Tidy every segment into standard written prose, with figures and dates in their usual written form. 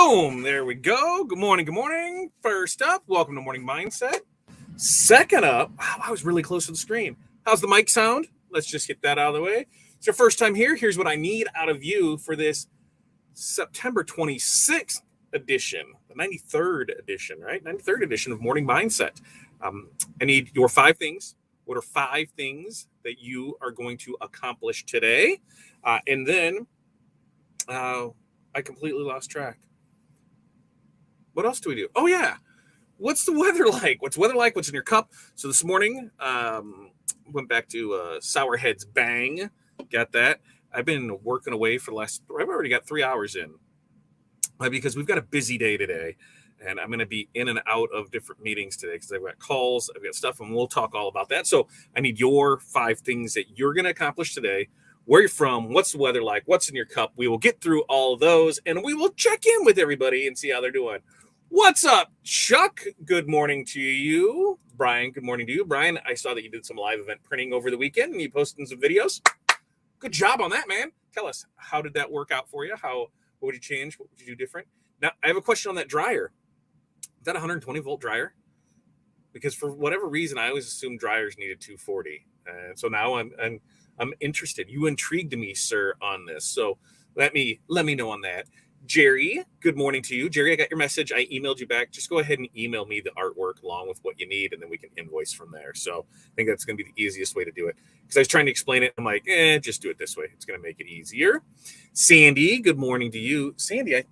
Boom! There we go. Good morning. Good morning. First up, welcome to Morning Mindset. Second up, wow, I was really close to the screen. How's the mic sound? Let's just get that out of the way. It's your first time here. Here's what I need out of you for this September 26th edition, the 93rd edition, right? 93rd edition of Morning Mindset. I need your 5 things. What are 5 things that you are going to accomplish today? And then I completely lost track. What else do we do? Oh, yeah. What's the weather like? What's the weather like? What's in your cup? So this morning, went back to Sour Heads Bang. Got that. I've been working away for the last, I've already got 3 hours in because we've got a busy day today. And I'm going to be in and out of different meetings today because I've got calls, I've got stuff, and we'll talk all about that. So I need your 5 things that you're going to accomplish today. Where you're from, what's the weather like, what's in your cup. We will get through all of those, and we will check in with everybody and see how they're doing. What's up, Chuck? Good morning to you. Brian, good morning to you. Brian, I saw that you did some live event printing over the weekend, and you posted some videos. Good job on that, man. Tell us, how did that work out for you? What would you change? What would you do different? Now, I have a question on that dryer. Is that a 120-volt dryer? Because for whatever reason, I always assumed dryers needed 240. And so now I'm interested. You intrigued me, sir, on this. So let me know on that. Jerry, good morning to you. Jerry, I got your message. I emailed you back. Just go ahead and email me the artwork along with what you need, and then we can invoice from there. So I think that's going to be the easiest way to do it. Because I was trying to explain it. I'm like, just do it this way. It's going to make it easier. Sandy, good morning to you. Sandy, I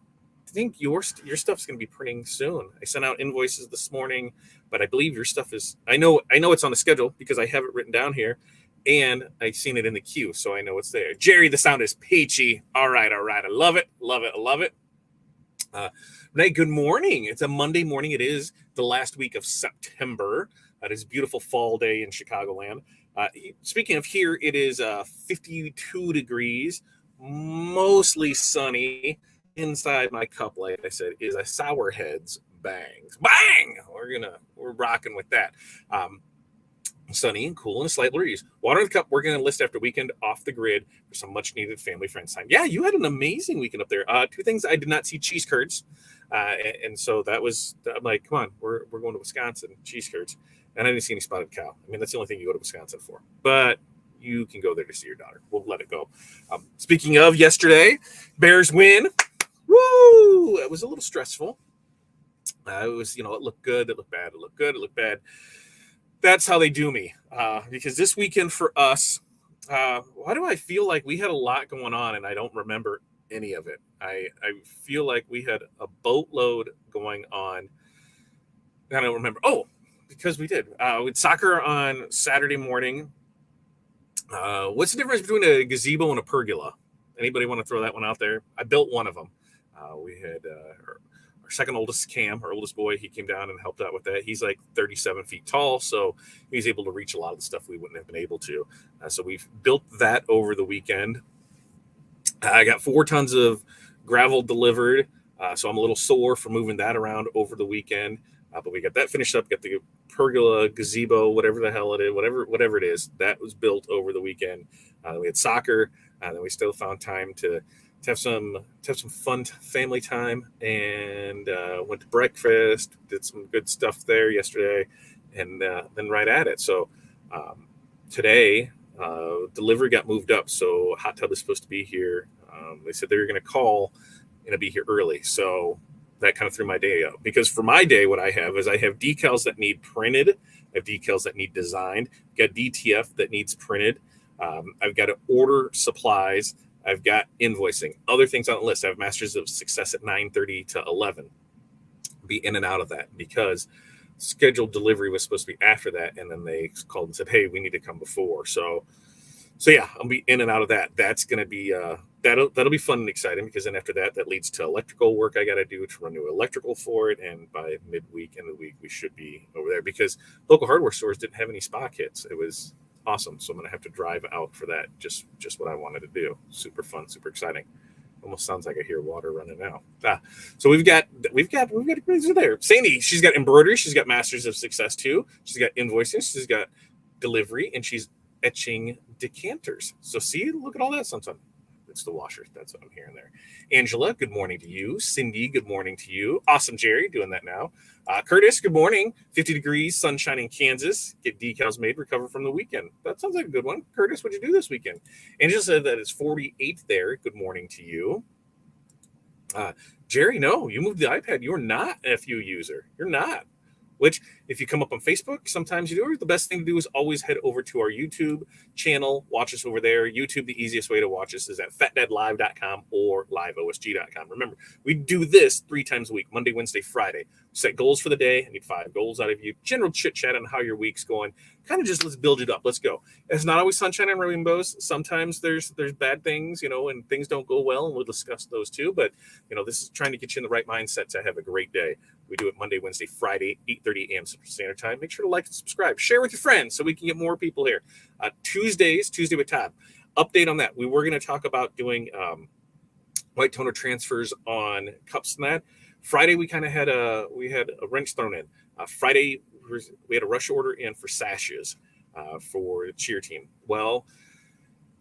think your stuff's going to be printing soon. I sent out invoices this morning, but I believe your stuff is, I know it's on the schedule because I have it written down here. And I've seen it in the queue, so I know it's there. Jerry, the sound is peachy. All right. I love it. Renee, good morning. It's a Monday morning. It is the last week of September. It is a beautiful fall day in Chicagoland. Speaking of here, it is 52 degrees, mostly sunny. Inside my cup, like I said, is a Sour Heads Bangs. Bang! We're rocking with that. Sunny and cool and a slight breeze. Water in the cup. We're going to list after weekend off the grid for some much needed family friends time. Yeah, you had an amazing weekend up there. 2 things. I did not see cheese curds. And so that was, I'm like, come on, we're going to Wisconsin, cheese curds. And I didn't see any spotted cow. I mean, that's the only thing you go to Wisconsin for. But you can go there to see your daughter. We'll let it go. Speaking of yesterday, Bears win. Woo! It was a little stressful. It was, it looked good. It looked bad. It looked good. It looked bad. That's how they do me, because this weekend for us, why do I feel like we had a lot going on and I don't remember any of it? I feel like we had a boatload going on. I don't remember. Oh, because we did. We had soccer on Saturday morning. What's the difference between a gazebo and a pergola? Anybody want to throw that one out there? I built one of them. We had our second oldest, Cam, our oldest boy, he came down and helped out with that. He's like 37 feet tall, so he's able to reach a lot of the stuff we wouldn't have been able to. So we've built that over the weekend. I got 4 tons of gravel delivered, so I'm a little sore for moving that around over the weekend. But we got that finished up, got the pergola, gazebo, whatever the hell it is, whatever it is, that was built over the weekend. We had soccer, and then we still found time to have some fun family time, and went to breakfast, did some good stuff there yesterday, and then right at it. So today, delivery got moved up, so hot tub is supposed to be here. They said they were going to call and be here early, so that kind of threw my day up. Because for my day, what I have decals that need printed, I have decals that need designed, I've got DTF that needs printed, I've got to order supplies, I've got invoicing, other things on the list. I have Masters of Success at 9:30 to 11. Be in and out of that because scheduled delivery was supposed to be after that, and then they called and said, "Hey, we need to come before." So yeah, I'll be in and out of that. That's going to be that'll be fun and exciting because then after that leads to electrical work I got to do to run new electrical for it, and by midweek end of the week we should be over there because local hardware stores didn't have any spa kits. It was awesome. So I'm going to have to drive out for that. Just what I wanted to do. Super fun, super exciting. Almost sounds like I hear water running now. So we've got there. Sandy, she's got embroidery. She's got Masters of Success too. She's got invoicing. She's got delivery, and she's etching decanters. So see, look at all that. Something. it's the washer. That's what I'm hearing there. Angela, good morning to you. Cindy, good morning to you. Awesome, Jerry, doing that now. Curtis, good morning. 50 degrees, sunshine in Kansas. Get decals made, recover from the weekend. That sounds like a good one. Curtis, what'd you do this weekend? Angela said that it's 48 there. Good morning to you. Jerry, no, you moved the iPad. You're not an FU user. You're not. Which, if you come up on Facebook, sometimes you do. The best thing to do is always head over to our YouTube channel. Watch us over there. YouTube, the easiest way to watch us is at fatdadlive.com or liveosg.com. Remember, we do this 3 times a week, Monday, Wednesday, Friday. Set goals for the day. I need 5 goals out of you. General chit-chat on how your week's going. Kind of just let's build it up. Let's go. It's not always sunshine and rainbows. Sometimes there's bad things, and things don't go well, and we'll discuss those too. But, this is trying to get you in the right mindset to have a great day. We do it Monday, Wednesday, Friday, 8:30 a.m. Central Standard Time. Make sure to like and subscribe. Share with your friends so we can get more people here. Tuesday with Todd. Update on that. We were going to talk about doing white toner transfers on cups and that. Friday, we kind of had a wrench thrown in. Friday, we had a rush order in for sashes for the cheer team. Well,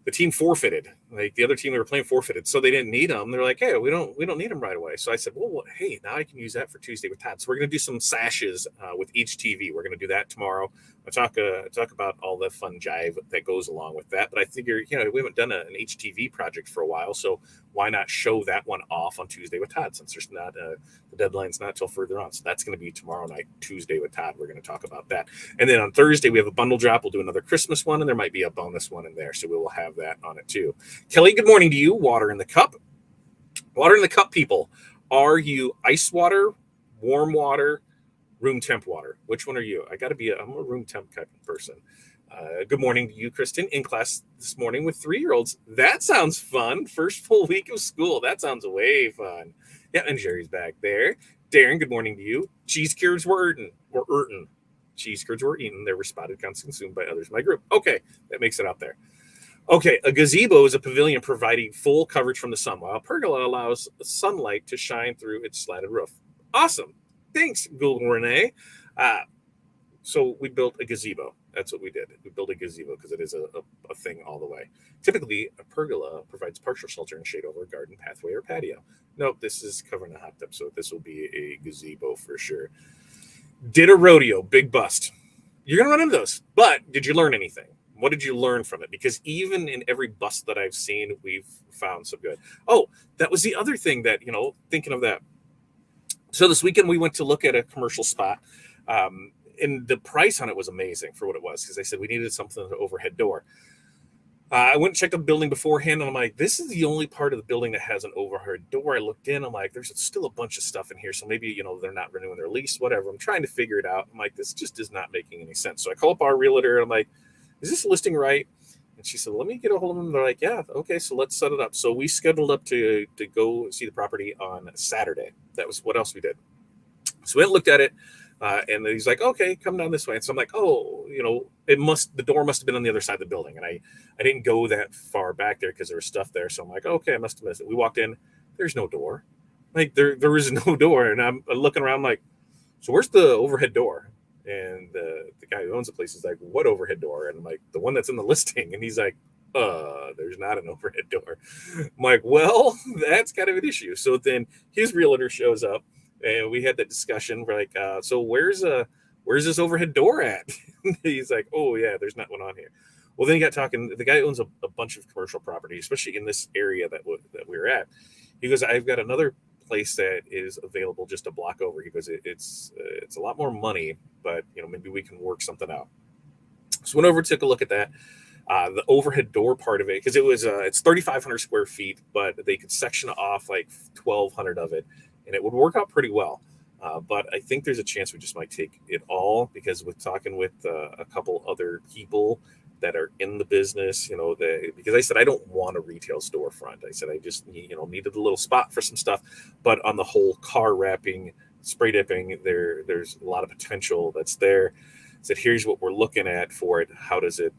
the team forfeited. Like the other team we were playing forfeited, so they didn't need them. They're like, hey, we don't need them right away. So I said, well, hey, now I can use that for Tuesday with Todd. So we're going to do some sashes with each TV. We're going to do that tomorrow. I'll talk about all the fun jive that goes along with that. But I figure, we haven't done an HTV project for a while, so why not show that one off on Tuesday with Todd, since there's not the deadline's not till further on. So that's going to be tomorrow night, Tuesday with Todd. We're going to talk about that. And then on Thursday, we have a bundle drop. We'll do another Christmas one, and there might be a bonus one in there. So we will have that on it too. Kelly, good morning to you. Water in the cup. Water in the cup, people. Are you ice water, warm water, room temp water? Which one are you? I'm a room temp type of person. Good morning to you, Kristen. In class this morning with 3-year-olds. That sounds fun. First full week of school. That sounds way fun. Yeah, and Jerry's back there. Darren, good morning to you. Cheese curds were eaten. Cheese curds were eaten. They were spotted, consumed by others in my group. Okay, that makes it out there. Okay, a gazebo is a pavilion providing full coverage from the sun, while a pergola allows sunlight to shine through its slatted roof. Awesome. Thanks, Google Renee. So we built a gazebo. That's what we did. We built a gazebo because it is a thing all the way. Typically, a pergola provides partial shelter and shade over a garden, pathway, or patio. Nope, this is covering a hot tub, so this will be a gazebo for sure. Did a rodeo, big bust. You're going to run into those, but did you learn anything? What did you learn from it? Because even in every bust that I've seen, we've found some good. Oh, that was the other thing that, thinking of that. So this weekend we went to look at a commercial spot. And the price on it was amazing for what it was, because they said we needed something with an overhead door. I went and checked the building beforehand, and I'm like, this is the only part of the building that has an overhead door. I looked in, I'm like, there's still a bunch of stuff in here, so maybe, they're not renewing their lease, whatever. I'm trying to figure it out. I'm like, this just is not making any sense. So I call up our realtor, and I'm like, is this listing right? And she said, let me get a hold of them. They're like, yeah, okay, so let's set it up. So we scheduled up to go see the property on Saturday. That was what else we did. So we went and looked at it. And he's like, okay, come down this way. And so I'm like, oh, the door must have been on the other side of the building. And I didn't go that far back there because there was stuff there. So I'm like, okay, I must have missed it. We walked in, there's no door. Like there is no door. And I'm looking around like, so where's the overhead door? And the guy who owns the place is like, what overhead door? And I'm like, the one that's in the listing. And he's like, there's not an overhead door. I'm like, well, that's kind of an issue. So then his realtor shows up. And we had that discussion. We're like, so where's this overhead door at? He's like, oh yeah, there's not one on here. Well, then he got talking. The guy owns a bunch of commercial property, especially in this area that we were at. He goes, I've got another place that is available just a block over. He goes, it's a lot more money, but maybe we can work something out. So went over, took a look at that. The overhead door part of it, because it's 3,500 square feet, but they could section off like 1,200 of it. And it would work out pretty well. But I think there's a chance we just might take it all, because with talking with a couple other people that are in the business, because I said, I don't want a retail storefront. I said, I just, needed a little spot for some stuff. But on the whole car wrapping, spray dipping, there's a lot of potential that's there. I said, here's what we're looking at for it. How does it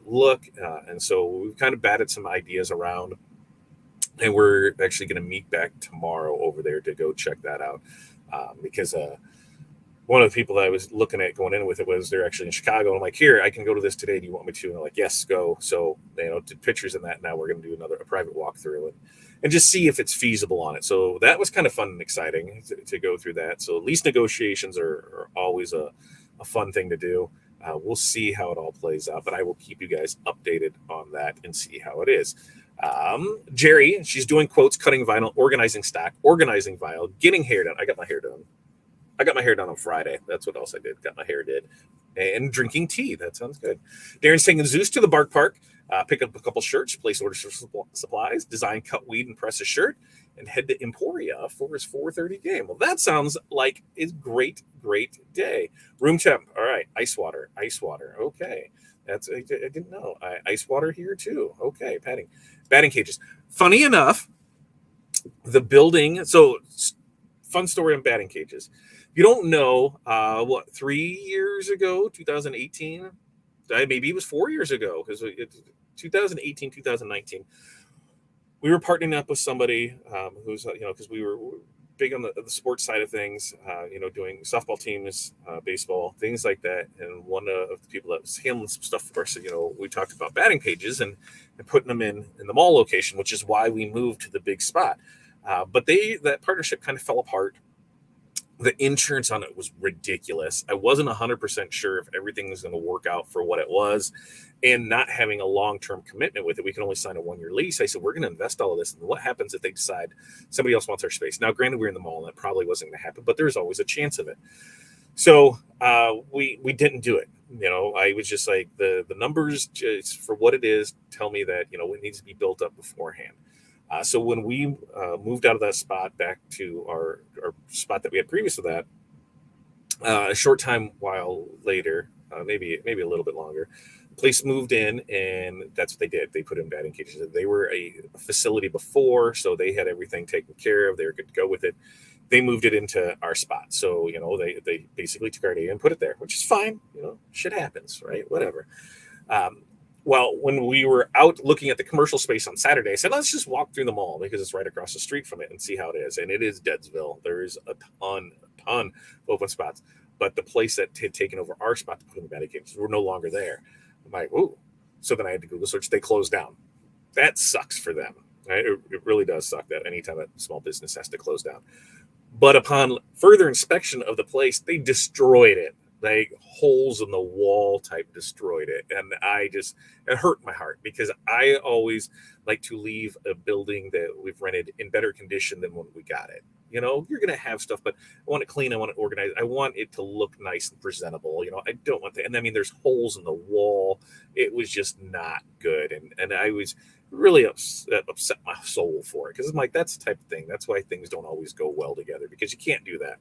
look? And so we've kind of batted some ideas around. And we're actually going to meet back tomorrow over there to go check that out, because one of the people that I was looking at going in with it was they're actually in Chicago. I'm like, here, I can go to this today. Do you want me to? And they're like, yes, go. So, did pictures in that. Now we're going to do a private walkthrough and just see if it's feasible on it. So that was kind of fun and exciting to go through that. So lease negotiations are always a fun thing to do. We'll see how it all plays out, but I will keep you guys updated on that and see how it is. Jerry, she's doing quotes, cutting vinyl, organizing stock, organizing vinyl, getting hair done. I got my hair done on Friday. That's what else I did. Got my hair did. And drinking tea. That sounds good. Darren's taking Zeus to the Bark Park, pick up a couple shirts, place orders for supplies, design, cut, weed, and press a shirt, and head to Emporia for his 4:30 game. Well, that sounds like a great, great day. Room temp. All right. Ice water. Okay. I didn't know. Ice water here too. Okay. Batting cages. Funny enough, the building. So fun story on batting cages. You don't know 3 years ago, 2018, maybe it was 4 years ago, because 2018, 2019, we were partnering up with somebody who's, because we were big on the sports side of things, doing softball teams, baseball, things like that. And one of the people that was handling some stuff for us, we talked about batting cages and putting them in the mall location, which is why we moved to the big spot. But that partnership kind of fell apart. The insurance on it was ridiculous. I wasn't 100% sure if everything was going to work out for what it was, and not having a long-term commitment with it. We can only sign a 1-year lease. I said, we're going to invest all of this. And what happens if they decide somebody else wants our space? Now, granted, we're in the mall and that probably wasn't going to happen, but there's always a chance of it. So we didn't do it. I was just like, the numbers, just for what it is, tell me that, it needs to be built up beforehand. So when we moved out of that spot back to our spot that we had previous to that, a short time while later, maybe a little bit longer, the place moved in, and that's what they did. They put in batting cages. They were a facility before, so they had everything taken care of. They were good to go with it. They moved it into our spot. So, they basically took our data and put it there, which is fine. Shit happens, right? Whatever. Well, when we were out looking at the commercial space on Saturday, I said, let's just walk through the mall because it's right across the street from it and see how it is. And it is Deadsville. There is a ton of open spots. But the place that had taken over our spot to put in the batting cages were no longer there. I'm like, ooh. So then I had to Google search. They closed down. That sucks for them. Right? It really does suck that anytime a small business has to close down. But upon further inspection of the place, they destroyed it. Like holes in the wall type destroyed it. And it hurt my heart because I always like to leave a building that we've rented in better condition than when we got it. You're going to have stuff, but I want it clean. I want it organized. I want it to look nice and presentable. I don't want that. And I mean, there's holes in the wall. It was just not good. And I was really upset my soul for it because I'm like, that's the type of thing. That's why things don't always go well together, because you can't do that.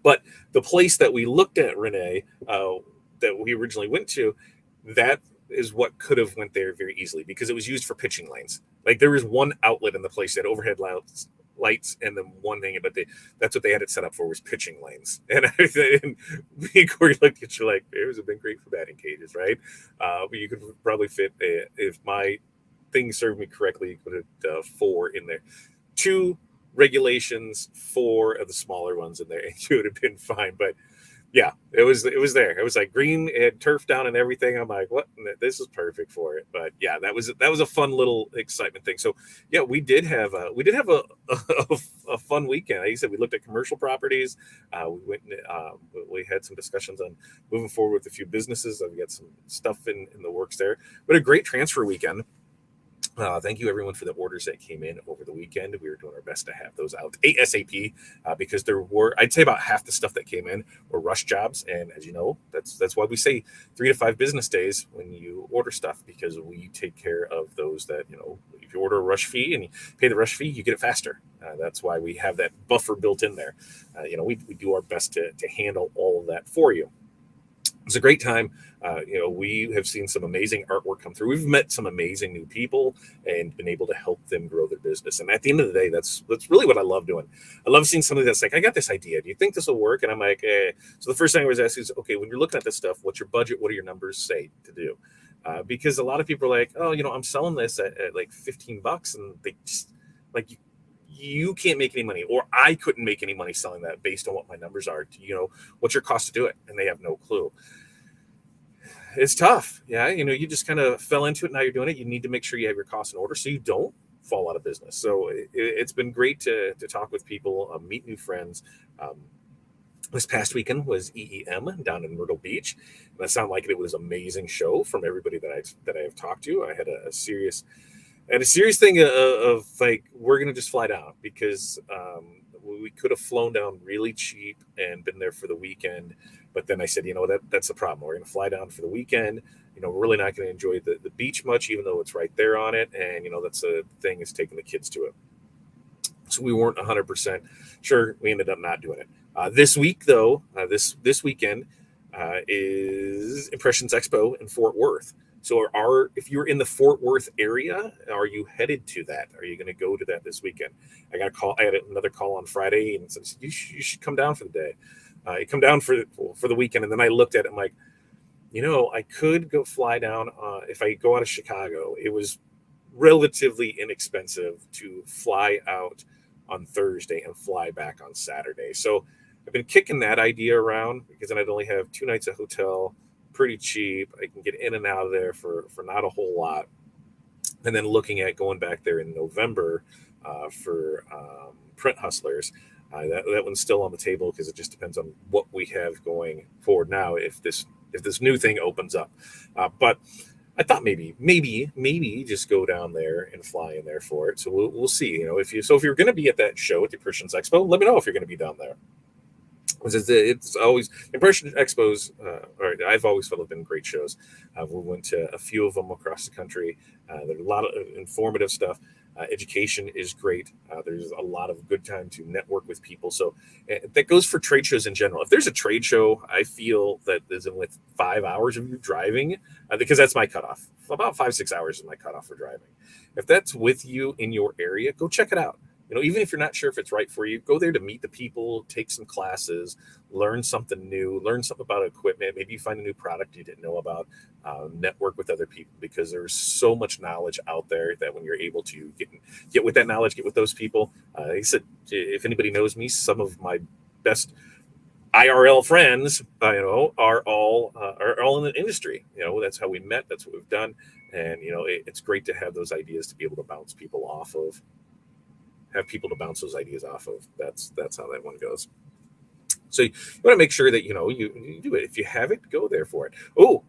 But the place that we looked at, Renee, that we originally went to, that is what could have went there very easily because it was used for pitching lanes. Like there was one outlet in the place that had overhead lights and then one thing, but that's what they had it set up for, was pitching lanes. And me and Corey looked at you like, it was been great for batting cages, right? But you could probably fit, if my thing served me correctly, you could have 4 in there. 2 regulations, 4 of the smaller ones in there, and you would have been fine. But yeah, it was there. It was like green, it had turf down and everything. I'm like, what? This is perfect for it. But yeah, that was a fun little excitement thing. So yeah, we did have a fun weekend. Like I said, we looked at commercial properties. We went we had some discussions on moving forward with a few businesses. I've got some stuff in the works there. But a great transfer weekend. Thank you, everyone, for the orders that came in over the weekend. We were doing our best to have those out ASAP because there were, I'd say, about half the stuff that came in were rush jobs. And as you know, that's why we say 3 to 5 business days when you order stuff, because we take care of those that, if you order a rush fee and you pay the rush fee, you get it faster. That's why we have that buffer built in there. We do our best to handle all of that for you. It's a great time. We have seen some amazing artwork come through. We've met some amazing new people and been able to help them grow their business. And at the end of the day, that's really what I love doing. I love seeing somebody that's like, I got this idea. Do you think this will work? And I'm like, So the first thing I was asking is, okay, when you're looking at this stuff, what's your budget? What do your numbers say to do? Because a lot of people are like, oh, I'm selling this at like $15, and they just like you can't make any money, or I couldn't make any money selling that based on what my numbers are. What's your cost to do it? And they have no clue. It's tough. Yeah. You just kind of fell into it. Now you're doing it. You need to make sure you have your costs in order so you don't fall out of business. So it's been great to talk with people, meet new friends. This past weekend was EEM down in Myrtle Beach. And that sounded like it was an amazing show from everybody that I have talked to. I had a serious thing of like, we're going to just fly down because we could have flown down really cheap and been there for the weekend. But then I said, that's the problem. We're going to fly down for the weekend. We're really not going to enjoy the beach much, even though it's right there on it. And, that's the thing, is taking the kids to it. So we weren't 100% sure. We ended up not doing it. This week, though, this weekend is Impressions Expo in Fort Worth. So if you're in the Fort Worth area, are you headed to that? Are you going to go to that this weekend? I had another call on Friday and said, you should come down for the day. You come down for the weekend. And then I looked at it, I'm like, I could go fly down. If I go out of Chicago, it was relatively inexpensive to fly out on Thursday and fly back on Saturday. So I've been kicking that idea around because then I'd only have 2 nights at hotel, pretty cheap. I can get in and out of there for not a whole lot. And then looking at going back there in November for Print Hustlers. That one's still on the table because it just depends on what we have going forward now if this new thing opens up. But I thought maybe just go down there and fly in there for it. So we'll see. If you're going to be at that show at the Impressions Expo, let me know if you're going to be down there. It's always Impression Expos. I've always felt have been great shows. We went to a few of them across the country. There's a lot of informative stuff. Education is great. There's a lot of good time to network with people. So that goes for trade shows in general. If there's a trade show, I feel that is with 5 hours of you driving, because that's my cutoff. About 5-6 hours is my cutoff for driving. If that's with you in your area, go check it out. Even if you're not sure if it's right for you, go there to meet the people, take some classes, learn something new, learn something about equipment. Maybe you find a new product you didn't know about, network with other people, because there's so much knowledge out there that when you're able to get with that knowledge, get with those people. Like I said, if anybody knows me, some of my best IRL friends, are all in the industry. That's how we met. That's what we've done. And, it's great to have those ideas to be able to bounce people off of. Have people to bounce those ideas off of. That's how that one goes. So you want to make sure that you do it. If you have it, go there for it. Oh,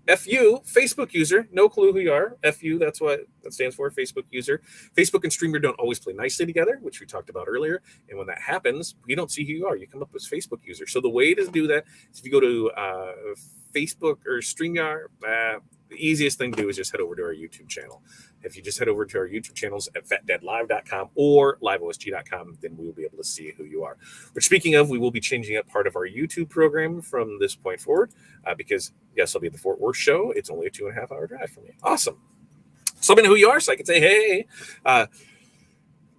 FU, Facebook user. No clue who you are. FU, that's what that stands for, Facebook user. Facebook and Streamer don't always play nicely together, which we talked about earlier. And when that happens, we don't see who you are. You come up as Facebook user. So the way to do that is if you go to Facebook or StreamYard, the easiest thing to do is just head over to our YouTube channel. If you just head over to our YouTube channels at fatdadlive.com or liveosg.com, then we will be able to see who you are. Which, speaking of, we will be changing up part of our YouTube program from this point forward because, yes, I'll be at the Fort Worth show. It's only a 2.5 hour drive from me. Awesome. So let me know who you are so I can say, hey.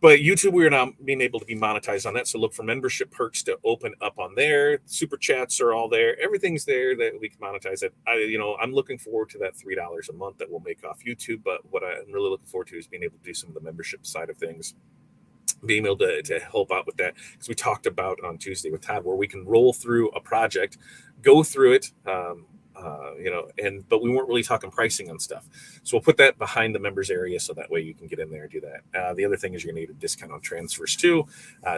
But YouTube, we're not being able to be monetized on that. So look for membership perks to open up on there. Super chats are all there. Everything's there that we can monetize it. I'm looking forward to that $3 a month that we'll make off YouTube. But what I'm really looking forward to is being able to do some of the membership side of things, being able to help out with that. Because we talked about on Tuesday with Todd, where we can roll through a project, go through it, but we weren't really talking pricing on stuff. So we'll put that behind the members area so that way you can get in there and do that. The other thing is you're going to need a discount on transfers too.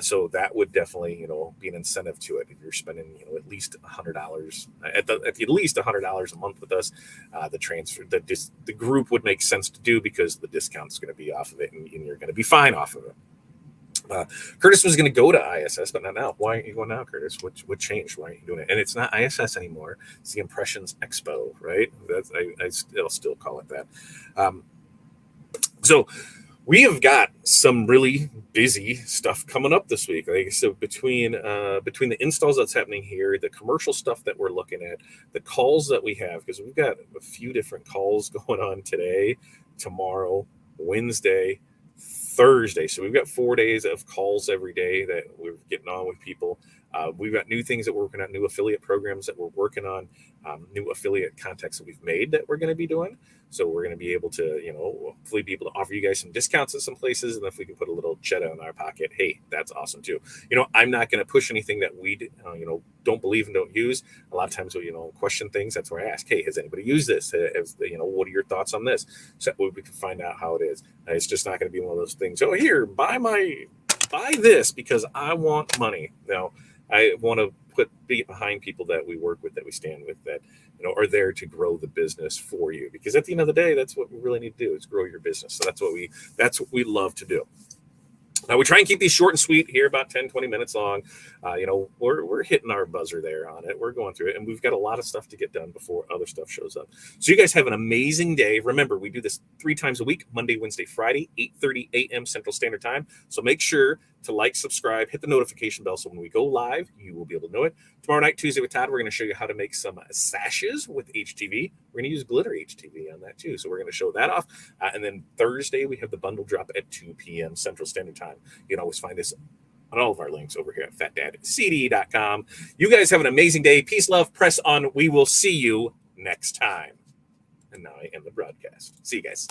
So that would definitely, be an incentive to it. If you're spending, at least $100 at least $100 a month with us, the group would make sense to do because the discount's going to be off of it and you're going to be fine off of it. Curtis was going to go to ISS, but not now. Why aren't you going now, Curtis? What changed? Why aren't you doing it? And it's not ISS anymore. It's the Impressions Expo, right? I'll still call it that. So we have got some really busy stuff coming up this week. So between the installs that's happening here, the commercial stuff that we're looking at, the calls that we have, because we've got a few different calls going on today, tomorrow, Wednesday, Thursday. So we've got 4 days of calls every day that we're getting on with people. We've got new things that we're working on, new affiliate programs that we're working on, new affiliate contacts that we've made that we're going to be doing. So we're going to be able to, hopefully be able to offer you guys some discounts at some places. And if we can put a little cheddar in our pocket, hey, that's awesome too. I'm not going to push anything that we, don't believe and don't use. A lot of times we, question things. That's where I ask, hey, has anybody used this? What are your thoughts on this? So we can find out how it is. It's just not going to be one of those things. Oh, here, buy this because I want money. No, I want to be behind people that we work with, that we stand with, that are there to grow the business for you. Because at the end of the day, that's what we really need to do, is grow your business. So that's what we love to do. Now, we try and keep these short and sweet here, about 10, 20 minutes long. We're hitting our buzzer there on it. We're going through it, and we've got a lot of stuff to get done before other stuff shows up. So you guys have an amazing day. Remember, we do this 3 times a week, Monday, Wednesday, Friday, 8:30 a.m. Central Standard Time. So make sure to like, subscribe, hit the notification bell so when we go live, you will be able to know it. Tomorrow night, Tuesday with Todd, we're going to show you how to make some sashes with HTV. We're going to use glitter HTV on that too. So we're going to show that off. And then Thursday, we have the bundle drop at 2 p.m. Central Standard Time. You can always find us on all of our links over here at fatdadcd.com. You guys have an amazing day. Peace, love, press on. We will see you next time. And now I end the broadcast. See you guys.